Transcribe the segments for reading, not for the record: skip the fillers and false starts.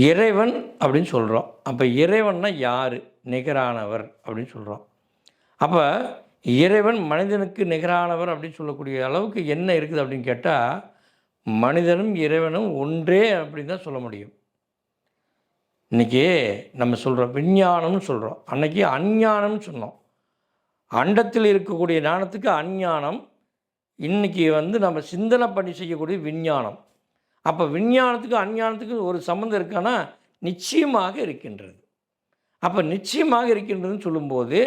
இறைவன் அப்படின்னு சொல்கிறோம். அப்போ இறைவன்னா யார்? நிகரானவர் அப்படின்னு சொல்கிறோம். அப்போ இறைவன் மனிதனுக்கு நிகரானவர் அப்படின்னு சொல்லக்கூடிய அளவுக்கு என்ன இருக்குது அப்படின்னு கேட்டால், மனிதனும் இறைவனும் ஒன்றே அப்படின்னு தான் சொல்ல முடியும். இன்றைக்கி நம்ம சொல்கிறோம் விஞ்ஞானம்னு சொல்கிறோம், அன்றைக்கி அஞ்ஞானம்னு சொன்னோம். அண்டத்தில் இருக்கக்கூடிய ஞானத்துக்கு அஞ்ஞானம், இன்றைக்கி நம்ம சிந்தனை பண்ணி செய்யக்கூடிய விஞ்ஞானம். அப்போ விஞ்ஞானத்துக்கு அஞ்ஞானத்துக்கு ஒரு சம்மந்தம் இருக்கான்னா நிச்சயமாக இருக்கின்றது. அப்போ நிச்சயமாக இருக்கின்றதுன்னு சொல்லும்போது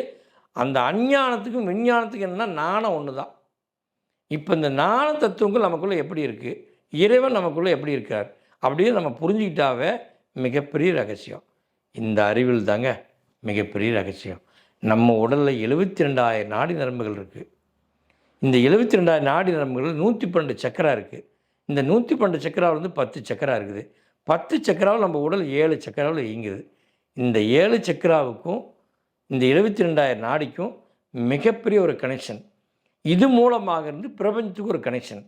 அந்த அஞ்ஞானத்துக்கும் விஞ்ஞானத்துக்கும் என்னன்னா நாணம் ஒன்று தான். இப்போ இந்த நாண தத்துவங்கள் நமக்குள்ளே எப்படி இருக்குது, இறைவன் நமக்குள்ளே எப்படி இருக்கார் அப்படின்னு நம்ம புரிஞ்சுக்கிட்டாவே மிகப்பெரிய ரகசியம். இந்த அறிவில் தாங்க மிகப்பெரிய ரகசியம். நம்ம உடலில் 72,000 நாடி நரம்புகள் இருக்குது. இந்த 72,000 நாடி நரம்புகள் 112 சக்கரா இருக்குது. இந்த 112 சக்கராவில் 10 சக்கரா இருக்குது. 10 சக்கராவில் நம்ம உடல் 7 சக்கராவில் இயங்குது. இந்த 7 சக்கராவுக்கும் இந்த 72,000 நாடிக்கும் மிகப்பெரிய ஒரு கனெக்ஷன். இது மூலமாக இருந்து பிரபஞ்சத்துக்கு ஒரு கனெக்ஷன்.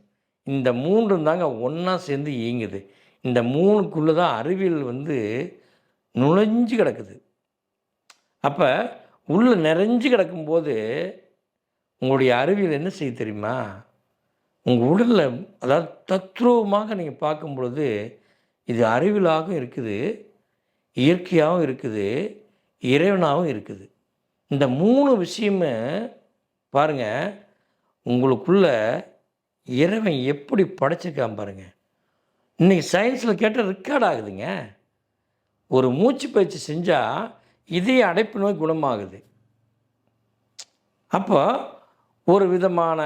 இந்த 3 தாங்க ஒன்றா சேர்ந்து இயங்குது. இந்த 3க்குள்ளே தான் அறிவியல் நுழைஞ்சு கிடக்குது. அப்போ உள்ளே நிறைஞ்சு கிடக்கும்போது உங்களுடைய அறிவியல் என்ன செய்ய தெரியுமா? உங்கள் உடலில் அதாவது தத்ரூபமாக நீங்கள் பார்க்கும் பொழுது இது அறிவியலாகவும் இருக்குது, இயற்கையாகவும் இருக்குது, இறைவனாகவும் இருக்குது. இந்த 3 விஷயமே பாருங்கள், உங்களுக்குள்ள இறைவன் எப்படி படைச்சிருக்கான் பாருங்கள். இன்றைக்கி சயின்ஸில் கேட்டால் ரெக்கார்ட் ஆகுதுங்க. ஒரு மூச்சு பயிற்சி செஞ்சால் இதய அடைப்பு நோய் குணமாகுது. அப்போ ஒரு விதமான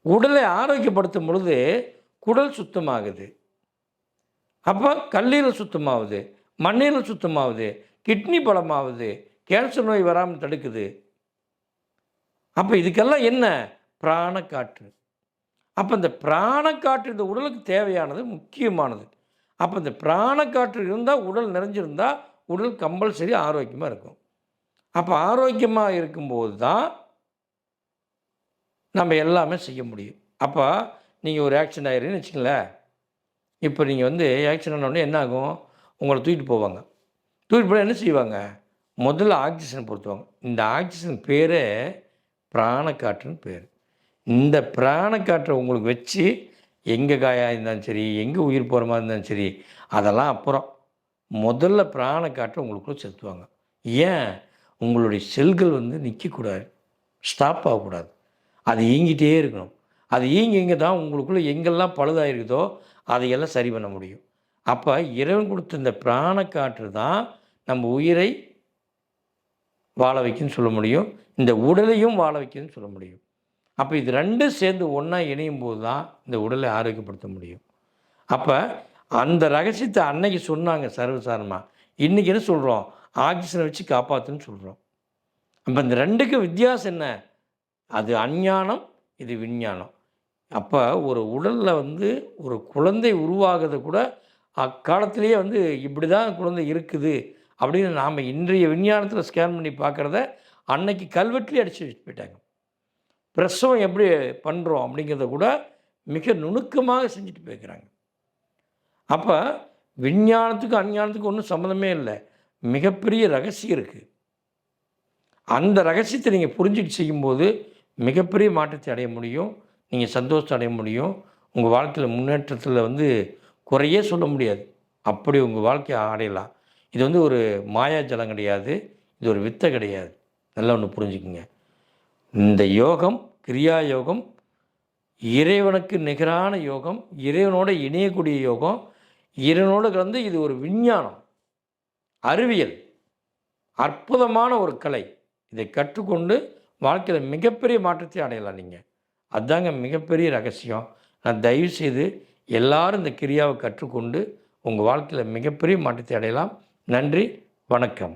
உடலை ஆரோக்கியப்படுத்தும் பொழுது குடல் சுத்தமாகுது. அப்போ கல்லீரல் சுத்தமாகுது, மண்ணீரல் சுத்தமாகுது, கிட்னி பலமாகுது, கேன்சர் நோய் வராமல் தடுக்குது. அப்போ இதுக்கெல்லாம் என்ன? பிராணக்காற்று. அப்போ இந்த பிராணக்காற்று இந்த உடலுக்கு தேவையானது, முக்கியமானது. அப்போ இந்த பிராணக்காற்று இருந்தால், உடல் நிறைஞ்சிருந்தால் உடல் கம்பல்சரி ஆரோக்கியமாக இருக்கும். அப்போ ஆரோக்கியமாக இருக்கும்போது தான் நம்ம எல்லாமே செய்ய முடியும். அப்போ நீங்கள் ஒரு ஆக்சிடென்ட் ஆகிருன்னு வச்சுங்களேன். இப்போ நீங்கள் ஆக்சிடென்ட் ஆனோடனே என்ன ஆகும்? உங்களை தூக்கிட்டு போவாங்க. தூக்கிட்டு போய் என்ன செய்வாங்க? முதல்ல ஆக்சிஜன் பொறுத்துவாங்க. இந்த ஆக்சிஜன் பேரே பிராணக்காற்றுன்னு பேர். இந்த பிராணக்காற்றை உங்களுக்கு வச்சு எங்கே காயாக இருந்தாலும் சரி, எங்கே உயிர் போகிற மாதிரி இருந்தாலும் சரி, அதெல்லாம் அப்புறம் முதல்ல பிராணக்காற்றை உங்களுக்குள்ளே செலுத்துவாங்க. ஏன்? உங்களுடைய செல்கள் நிற்கக்கூடாது, ஸ்டாப் ஆகக்கூடாது, அது இயங்கிட்டே இருக்கணும். அது இயங்க தான் உங்களுக்குள்ளே எங்கெல்லாம் பழுதாயிருக்குதோ அதையெல்லாம் சரி பண்ண முடியும். அப்போ இறைவன் கொடுத்த இந்த பிராணக்காற்று தான் நம்ம உயிரை வாழ வைக்குன்னு சொல்ல முடியும், இந்த உடலையும் வாழ வைக்குதுன்னு சொல்ல முடியும். அப்போ இது ரெண்டும் சேர்ந்து ஒன்றா இணையும் போது தான் இந்த உடலை ஆரோக்கியப்படுத்த முடியும். அப்போ அந்த ரகசியத்தை அன்னைக்கு சொன்னாங்க சர்வசாதாரணமாக. இன்றைக்கி என்ன சொல்கிறோம்? ஆக்சிஜனை வச்சு காப்பாற்றுன்னு சொல்கிறோம். அப்போ இந்த ரெண்டுக்கும் வித்தியாசம் என்ன? அது அஞ்ஞானம், இது விஞ்ஞானம். அப்போ ஒரு உடலில் ஒரு குழந்தை உருவாகிறத கூட அக்காலத்திலேயே இப்படி தான் குழந்தை இருக்குது அப்படின்னு நாம் இன்றைய விஞ்ஞானத்தில் ஸ்கேன் பண்ணி பார்க்குறத அன்னைக்கு கல்வெட்டிலே அடித்து வச்சு போயிட்டாங்க. பிரசவம் எப்படி பண்ணுறோம் அப்படிங்கிறத கூட மிக நுணுக்கமாக செஞ்சுட்டு போய்க்கிறாங்க. அப்போ விஞ்ஞானத்துக்கும் அஞ்ஞானத்துக்கும் ஒன்றும் சம்மந்தமே இல்லை, மிகப்பெரிய ரகசியம் இருக்குது. அந்த ரகசியத்தை நீங்கள் புரிஞ்சுட்டு செய்யும்போது மிகப்பெரிய மாற்றத்தை அடைய முடியும், நீங்கள் சந்தோஷத்தை அடைய முடியும். உங்கள் வாழ்க்கையில் முன்னேற்றத்தில் குறையே சொல்ல முடியாது, அப்படி உங்கள் வாழ்க்கையை அடையலாம். இது ஒரு மாயாஜலம் கிடையாது, இது ஒரு வித்தை கிடையாது. நல்லா ஒன்று புரிஞ்சுக்குங்க. இந்த யோகம், கிரியா யோகம், இறைவனுக்கு நிகரான யோகம், இறைவனோடு இணையக்கூடிய யோகம், இறைவனோடு கலந்து இது ஒரு விஞ்ஞானம், அறிவியல், அற்புதமான ஒரு கலை. இதை கற்றுக்கொண்டு வாழ்க்கையில் மிகப்பெரிய மாற்றத்தை அடையலாம் நீங்கள். அதுதாங்க மிகப்பெரிய ரகசியம். நான் தயவுசெய்து எல்லாரும் இந்த கிரியாவை கற்றுக்கொண்டு உங்கள் வாழ்க்கையில் மிகப்பெரிய மாற்றத்தை அடையலாம். நன்றி, வணக்கம்.